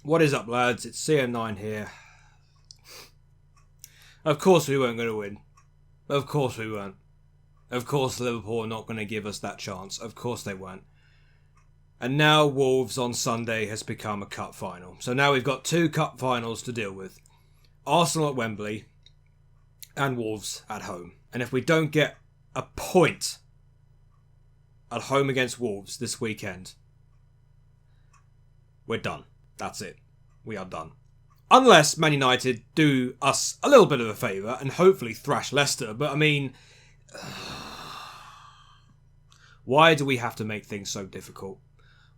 What is up, lads? It's CM9 here. Of course we weren't going to win. Of course we weren't. Of course Liverpool are not going to give us that chance. Of course they weren't. And now Wolves on Sunday has become a cup final. So now we've got 2 cup finals to deal with. Arsenal at Wembley and Wolves at home. And if we don't get a point at home against Wolves this weekend, we're done. That's it. We are done. Unless Man United do us a little bit of a favour and hopefully thrash Leicester. But I mean, why do we have to make things so difficult?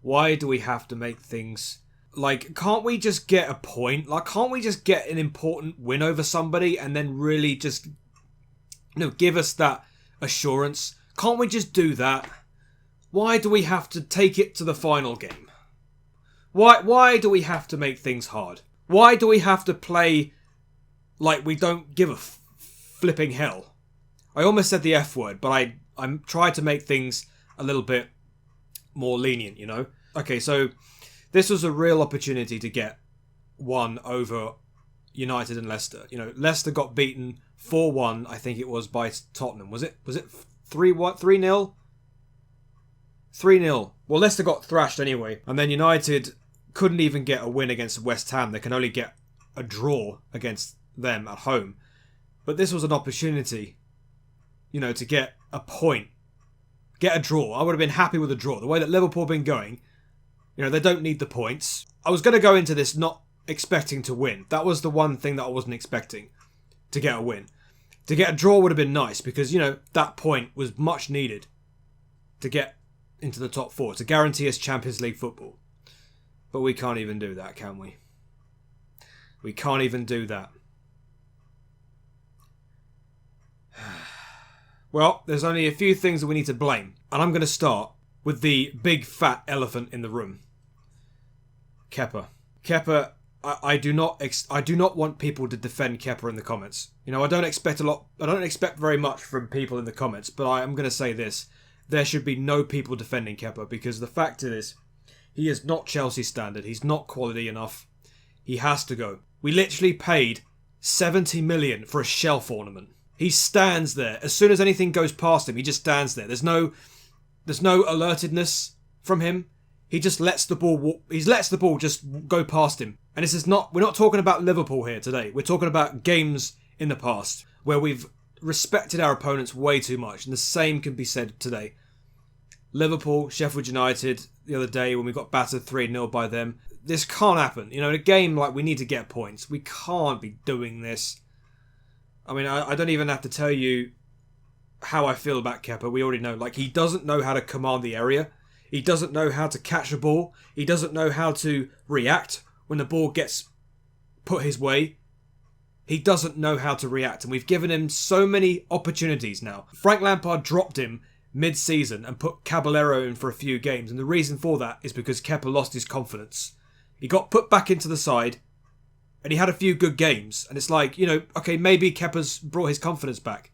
Why do we have to make things... Like, can't we just get a point? Like, can't we just get an important win over somebody and then really just, give us that assurance? Can't we just do that? Why do we have to take it to the final game? Why do we have to make things hard? Why do we have to play like we don't give a flipping hell? I almost said the F word, but I'm trying to make things a little bit more lenient, Okay, so this was a real opportunity to get one over United and Leicester. Leicester got beaten 4-1, I think it was, by Tottenham. Was it 3-1? 3-0? 3-0. Well, Leicester got thrashed anyway. And then United couldn't even get a win against West Ham. They can only get a draw against them at home. But this was an opportunity, to get a point. Get a draw. I would have been happy with a draw. The way that Liverpool have been going, they don't need the points. I was going to go into this not expecting to win. That was the one thing that I wasn't expecting, to get a win. To get a draw would have been nice because, that point was much needed to get into the top 4, to guarantee us Champions League football. But we can't even do that, can we? We can't even do that. Well, there's only a few things that we need to blame. And I'm going to start with the big fat elephant in the room. KEPA. KEPA, I do not want people to defend KEPA in the comments. I don't expect a lot. I don't expect very much from people in the comments, but I am going to say this. There should be no people defending KEPA because the fact is, he is not Chelsea standard. He's not quality enough. He has to go. We literally paid 70 million for a shelf ornament. He stands there. As soon as anything goes past him, he just stands there. There's no alertedness from him. He just lets the ball just go past him. And this is not, we're not talking about Liverpool here today. We're talking about games in the past where we've respected our opponents way too much. And the same can be said today. Liverpool, Sheffield United, the other day when we got battered 3-0 by them. This can't happen. In a game like we need to get points. We can't be doing this. I mean, I don't even have to tell you how I feel about Kepa. We already know. Like, he doesn't know how to command the area. He doesn't know how to catch a ball. He doesn't know how to react when the ball gets put his way. He doesn't know how to react. And we've given him so many opportunities now. Frank Lampard dropped him mid-season and put Caballero in for a few games. And the reason for that is because Kepa lost his confidence. He got put back into the side. And he had a few good games. And it's like, okay, maybe Kepa's brought his confidence back.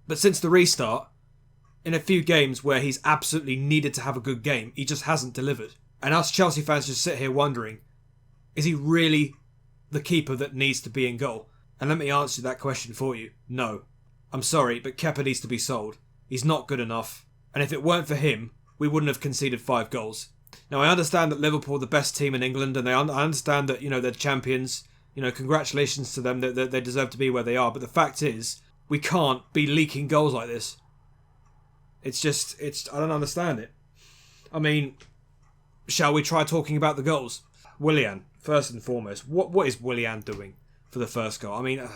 But since the restart, in a few games where he's absolutely needed to have a good game, he just hasn't delivered. And us Chelsea fans just sit here wondering, is he really the keeper that needs to be in goal? And let me answer that question for you. No. I'm sorry, but Kepa needs to be sold. He's not good enough. And if it weren't for him, we wouldn't have conceded 5 goals. Now, I understand that Liverpool are the best team in England, and I understand that, they're champions. Congratulations to them, that they deserve to be where they are. But the fact is, we can't be leaking goals like this. I don't understand it. I mean, shall we try talking about the goals? Willian, first and foremost. What is Willian doing for the first goal? I mean,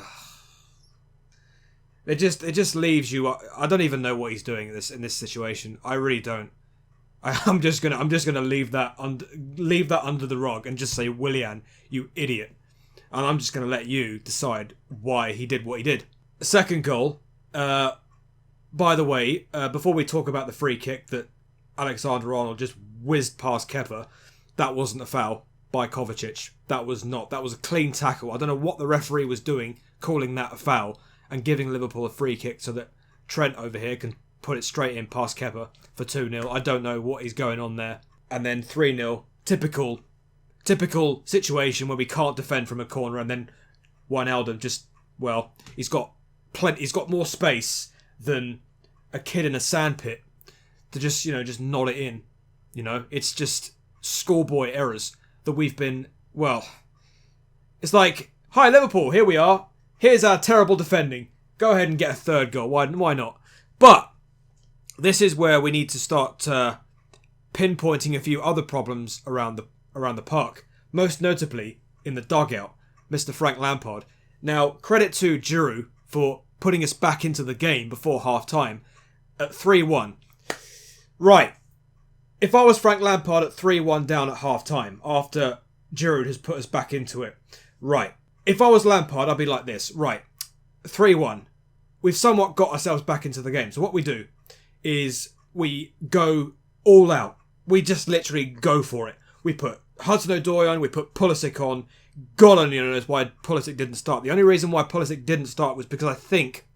it just leaves you. I don't even know what he's doing in this situation. I really don't. I'm just gonna leave that under the rug and just say, Willian, you idiot. And I'm just gonna let you decide why he did what he did. Second goal. By the way, before we talk about the free kick that Alexander-Arnold just whizzed past Kepa, that wasn't a foul by Kovacic. That was a clean tackle. I don't know what the referee was doing, calling that a foul and giving Liverpool a free kick so that Trent over here can put it straight in past Kepa for 2-0. I don't know what is going on there. And then 3-0. Typical Typical situation where we can't defend from a corner and then Wijnaldum just, well, he's got more space than a kid in a sandpit to just, just nod it in. It's just schoolboy errors that we've been, well, it's like, hi Liverpool, here we are. Here's our terrible defending. Go ahead and get a third goal. Why not? But this is where we need to start pinpointing a few other problems around the park. Most notably in the dugout, Mr. Frank Lampard. Now, credit to Giroud for putting us back into the game before half-time at 3-1. Right. If I was Frank Lampard at 3-1 down at half-time after Giroud has put us back into it. Right. If I was Lampard, I'd be like this. Right. 3-1. We've somewhat got ourselves back into the game. So what we do is we go all out. We just literally go for it. We put Hudson-Odoi on, we put Pulisic on. God only knows why Pulisic didn't start. The only reason why Pulisic didn't start was because I think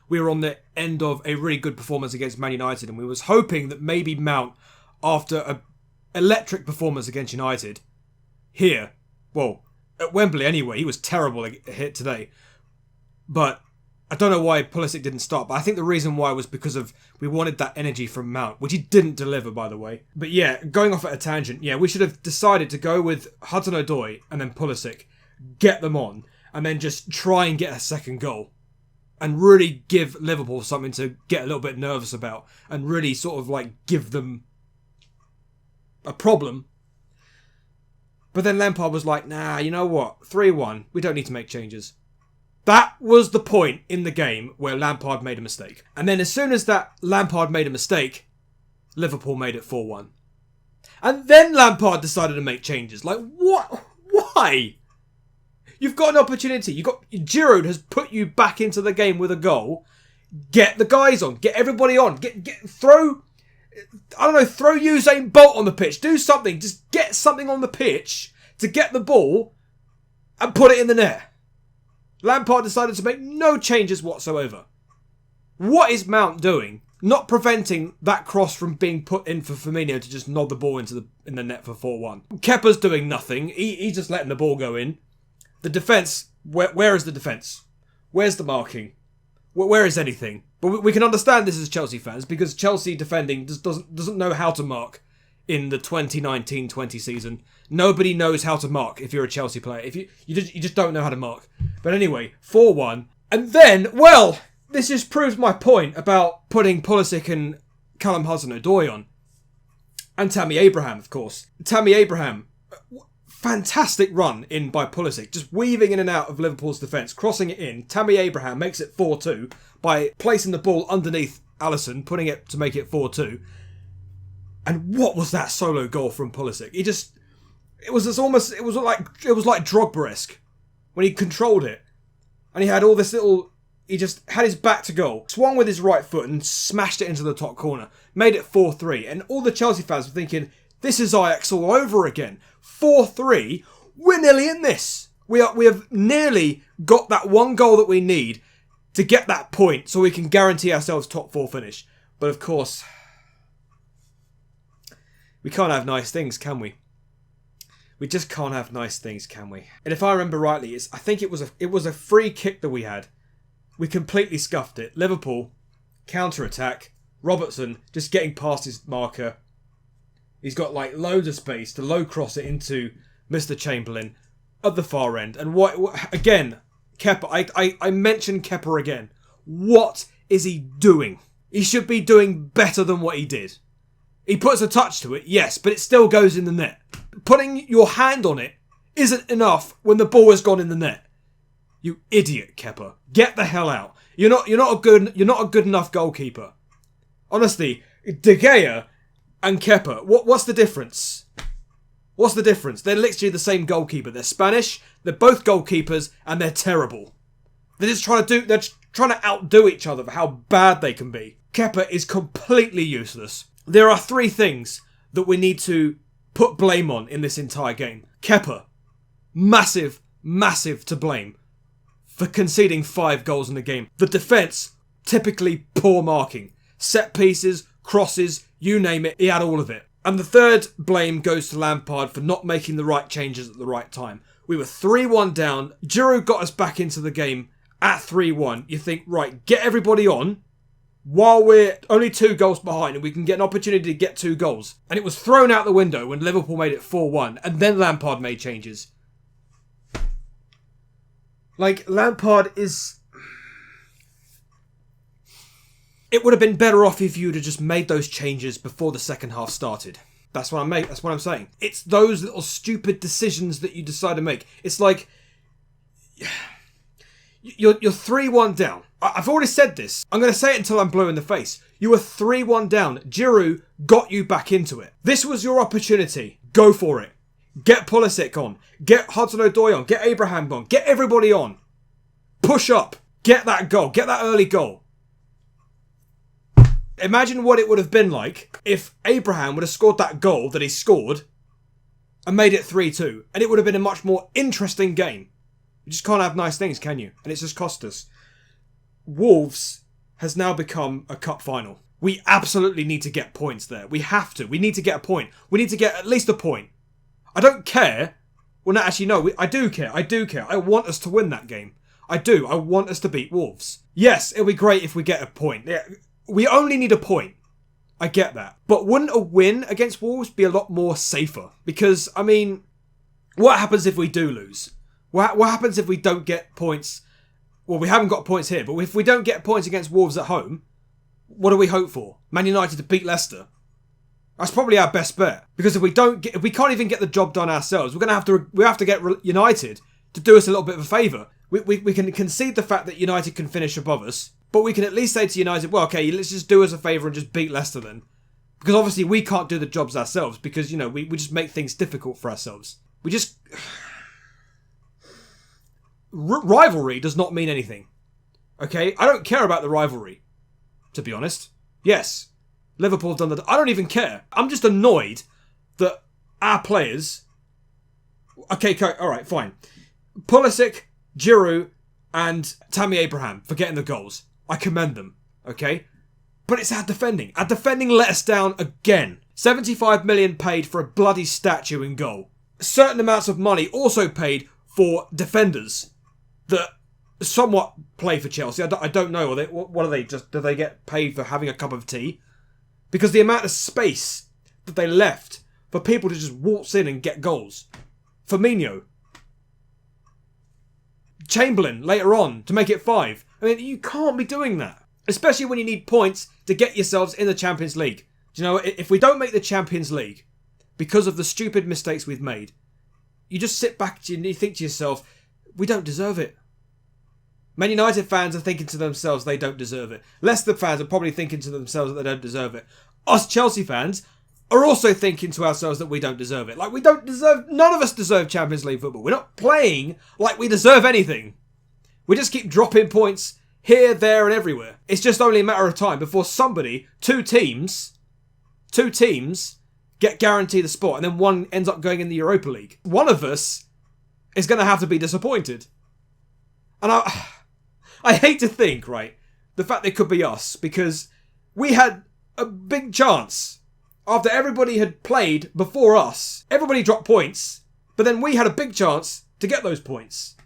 we were on the end of a really good performance against Man United, and we was hoping that maybe Mount, after an electric performance against United, here, well, at Wembley anyway, he was terrible hit today. But I don't know why Pulisic didn't start, but I think the reason why was because of we wanted that energy from Mount, which he didn't deliver, by the way. But yeah, going off at a tangent, yeah, we should have decided to go with Hudson-Odoi and then Pulisic, get them on, and then just try and get a second goal. And really give Liverpool something to get a little bit nervous about, and really sort of like give them a problem. But then Lampard was like, nah, you know what? 3-1, we don't need to make changes. That was the point in the game where Lampard made a mistake. And then as soon as that Lampard made a mistake, Liverpool made it 4-1. And then Lampard decided to make changes. Like, what? Why? You've got an opportunity. Giroud has put you back into the game with a goal. Get the guys on. Get everybody on. Throw Usain Bolt on the pitch. Do something. Just get something on the pitch to get the ball and put it in the net. Lampard decided to make no changes whatsoever. What is Mount doing? Not preventing that cross from being put in for Firmino to just nod the ball in the net for 4-1. Kepa's doing nothing. He's just letting the ball go in. The defence, where is the defence? Where's the marking? Where is anything? But we can understand this as Chelsea fans because Chelsea defending doesn't know how to mark in the 2019-20 season. Nobody knows how to mark if you're a Chelsea player. If you just don't know how to mark. But anyway, 4-1. And then, well, this just proves my point about putting Pulisic and Callum Hudson-Odoi on. And Tammy Abraham, of course. Tammy Abraham, fantastic run in by Pulisic, just weaving in and out of Liverpool's defence, crossing it in. Tammy Abraham makes it 4-2 by placing the ball underneath Alisson, putting it to make it 4-2. And what was that solo goal from Pulisic? It was like Drogba-esque when he controlled it, and he had all this little. He just had his back to goal, swung with his right foot and smashed it into the top corner, made it 4-3. And all the Chelsea fans were thinking, this is Ajax all over again. 4-3, we're nearly in this. We have nearly got that one goal that we need to get that point so we can guarantee ourselves top 4 finish. But of course, we can't have nice things, can we? We just can't have nice things, can we? And if I remember rightly, I think it was a free kick that we had. We completely scuffed it. Liverpool, counter-attack. Robertson just getting past his marker. He's got like loads of space to low cross it into Mr. Chamberlain at the far end. And what again, Kepa, I mentioned Kepa again. What is he doing? He should be doing better than what he did. He puts a touch to it, yes, but it still goes in the net. Putting your hand on it isn't enough when the ball has gone in the net. You idiot, Kepa. Get the hell out. You're not a good enough goalkeeper. Honestly, De Gea and Kepa, what's the difference? What's the difference? They're literally the same goalkeeper. They're Spanish, they're both goalkeepers, and they're terrible. They're trying to outdo each other for how bad they can be. Kepa is completely useless. There are 3 things that we need to put blame on in this entire game. Kepa, massive to blame for conceding 5 goals in the game. The defence, typically poor marking. Set pieces, crosses, you name it, he had all of it. And the third blame goes to Lampard for not making the right changes at the right time. We were 3-1 down. Giroud got us back into the game at 3-1. You think, right, get everybody on while we're only 2 goals behind and we can get an opportunity to get 2 goals. And it was thrown out the window when Liverpool made it 4-1 and then Lampard made changes. Like, Lampard is... It would have been better off if you'd have just made those changes before the second half started. That's what I'm saying. It's those little stupid decisions that you decide to make. It's like... You're 3-1 down. I've already said this. I'm going to say it until I'm blue in the face. You were 3-1 down. Giroud got you back into it. This was your opportunity. Go for it. Get Pulisic on. Get Hudson-Odoi on. Get Abraham on. Get everybody on. Push up. Get that goal. Get that early goal. Imagine what it would have been like if Abraham would have scored that goal that he scored and made it 3-2. And it would have been a much more interesting game. You just can't have nice things, can you? And it's just cost us. Wolves has now become a cup final. We absolutely need to get points there. We have to. We need to get a point. We need to get at least a point. I don't care. Well, no, actually, no. I do care. I do care. I want us to win that game. I do. I want us to beat Wolves. Yes, it'll be great if we get a point. Yeah, we only need a point. I get that. But wouldn't a win against Wolves be a lot more safer? Because, I mean, what happens if we do lose? What happens if we don't get points? Well, we haven't got points here, but if we don't get points against Wolves at home, what do we hope for? Man United to beat Leicester? That's probably our best bet. Because if we can't even get the job done ourselves, we have to get United to do us a little bit of a favour. We can concede the fact that United can finish above us, but we can at least say to United, well, okay, let's just do us a favour and just beat Leicester then. Because obviously we can't do the jobs ourselves because, you know, we just make things difficult for ourselves. We just... Rivalry does not mean anything. Okay? I don't care about the rivalry, to be honest. Yes, Liverpool's done that. I don't even care. I'm just annoyed that our players... Okay, alright, fine. Pulisic, Giroud, and Tammy Abraham for getting the goals. I commend them, okay? But it's our defending. Our defending let us down again. 75 million paid for a bloody statue in goal. Certain amounts of money also paid for defenders that somewhat play for Chelsea. I don't know. What are they? Just do they get paid for having a cup of tea? Because the amount of space that they left for people to just waltz in and get goals. Firmino. Chamberlain later on to make it 5. I mean, you can't be doing that. Especially when you need points to get yourselves in the Champions League. Do you know, if we don't make the Champions League because of the stupid mistakes we've made, you just sit back and you think to yourself, we don't deserve it. Man United fans are thinking to themselves they don't deserve it. Leicester fans are probably thinking to themselves that they don't deserve it. Us Chelsea fans are also thinking to ourselves that we don't deserve it. Like, we don't deserve... None of us deserve Champions League football. We're not playing like we deserve anything. We just keep dropping points here, there and everywhere. It's just only a matter of time before somebody, two teams get guaranteed a spot and then one ends up going in the Europa League. One of us is going to have to be disappointed. And I hate to think, right, the fact that it could be us, because we had a big chance. After everybody had played before us, everybody dropped points, but then we had a big chance to get those points.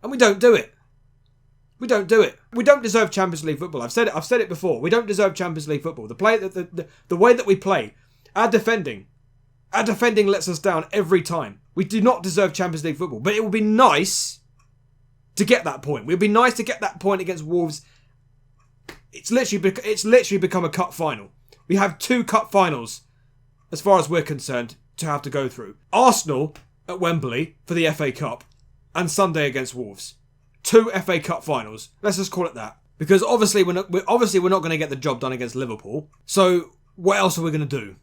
And we don't do it. We don't do it. We don't deserve Champions League football. I've said it before. We don't deserve Champions League football. The way that we play, our defending lets us down every time. We do not deserve Champions League football, but it would be nice to get that point. It would be nice to get that point against Wolves. It's literally become a cup final. We have 2 cup finals, as far as we're concerned, to have to go through. Arsenal at Wembley for the FA Cup, and Sunday against Wolves. 2 FA Cup finals. Let's just call it that. Because obviously we're not going to get the job done against Liverpool. So what else are we going to do?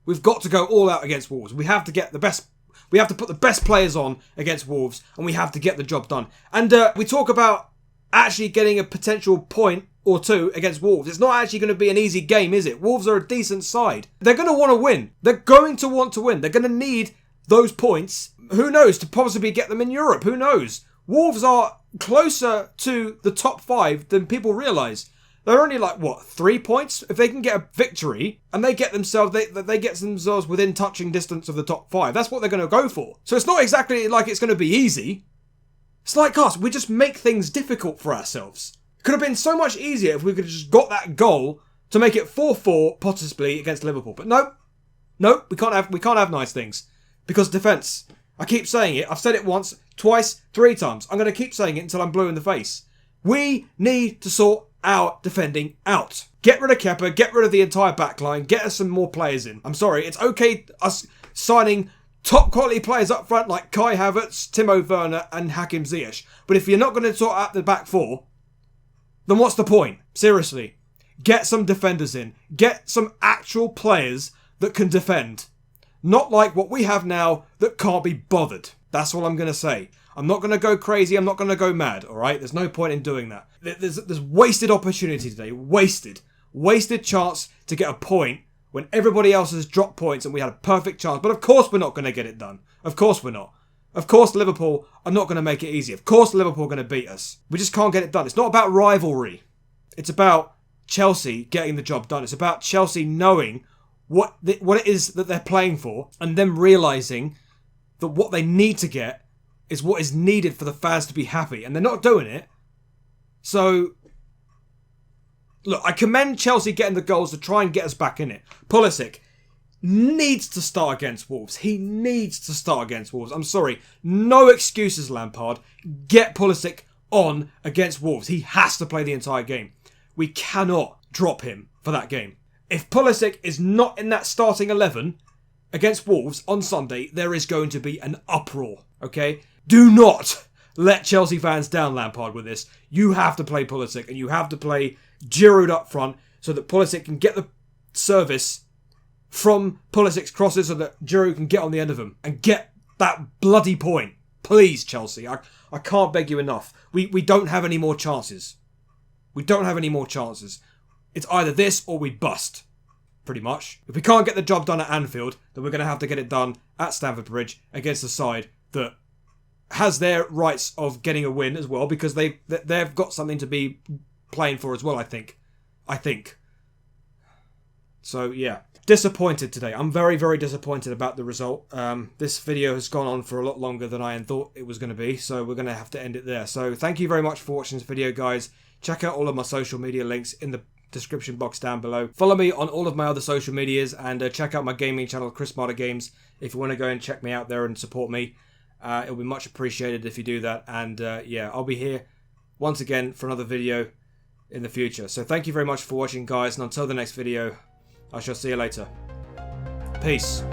We've got to go all out against Wolves. We have to get the best. We have to put the best players on against Wolves, and we have to get the job done. And we talk about actually getting a potential point or 2 against Wolves. It's not actually going to be an easy game, is it? Wolves are a decent side. They're going to want to win. They're going to want to win. They're going to need those points. Who knows? To possibly get them in Europe. Who knows? Wolves are closer to the top 5 than people realise. They're only like, what, 3 points? If they can get a victory and they get themselves within touching distance of the top 5, that's what they're going to go for. So it's not exactly like it's going to be easy. It's like us, we just make things difficult for ourselves. It could have been so much easier if we could have just got that goal to make it 4-4 possibly against Liverpool. But no, we can't have nice things. Because defence. I keep saying it. I've said it once, twice, 3 times. I'm going to keep saying it until I'm blue in the face. We need to sort our defending out. Get rid of KEPA, get rid of the entire backline, get us some more players in. I'm sorry, it's okay us signing top quality players up front like Kai Havertz, Timo Werner and Hakim Ziyech. But if you're not going to sort out the back 4, then what's the point? Seriously. Get some defenders in. Get some actual players that can defend. Not like what we have now that can't be bothered. That's all I'm going to say. I'm not going to go crazy. I'm not going to go mad, all right? There's no point in doing that. There's wasted opportunity today. Wasted chance to get a point when everybody else has dropped points and we had a perfect chance. But of course we're not going to get it done. Of course we're not. Of course Liverpool are not going to make it easy. Of course Liverpool are going to beat us. We just can't get it done. It's not about rivalry. It's about Chelsea getting the job done. It's about Chelsea knowing what it is that they're playing for and them realising that what they need to get is what is needed for the fans to be happy. And they're not doing it. So, look, I commend Chelsea getting the goals to try and get us back in it. Pulisic needs to start against Wolves. He needs to start against Wolves. I'm sorry. No excuses, Lampard. Get Pulisic on against Wolves. He has to play the entire game. We cannot drop him for that game. If Pulisic is not in that starting 11 against Wolves on Sunday, there is going to be an uproar, okay? Do not let Chelsea fans down, Lampard, with this. You have to play Pulisic and you have to play Giroud up front so that Pulisic can get the service from Pulisic's crosses so that Giroud can get on the end of them and get that bloody point. Please, Chelsea. I can't beg you enough. We don't have any more chances. We don't have any more chances. It's either this or we bust, pretty much. If we can't get the job done at Anfield, then we're going to have to get it done at Stamford Bridge against a side that has their rights of getting a win as well, because they've got something to be playing for as well, I think. So, yeah. Disappointed today. I'm very, very disappointed about the result. This video has gone on for a lot longer than I thought it was going to be, so we're going to have to end it there. So, thank you very much for watching this video, guys. Check out all of my social media links in the description box down below. Follow me on all of my other social medias and check out my gaming channel, Chris Marder Games, if you want to go and check me out there and support me. It'll be much appreciated if you do that. And yeah, I'll be here once again for another video in the future. So thank you very much for watching, guys, and until the next video, I shall see you later. Peace.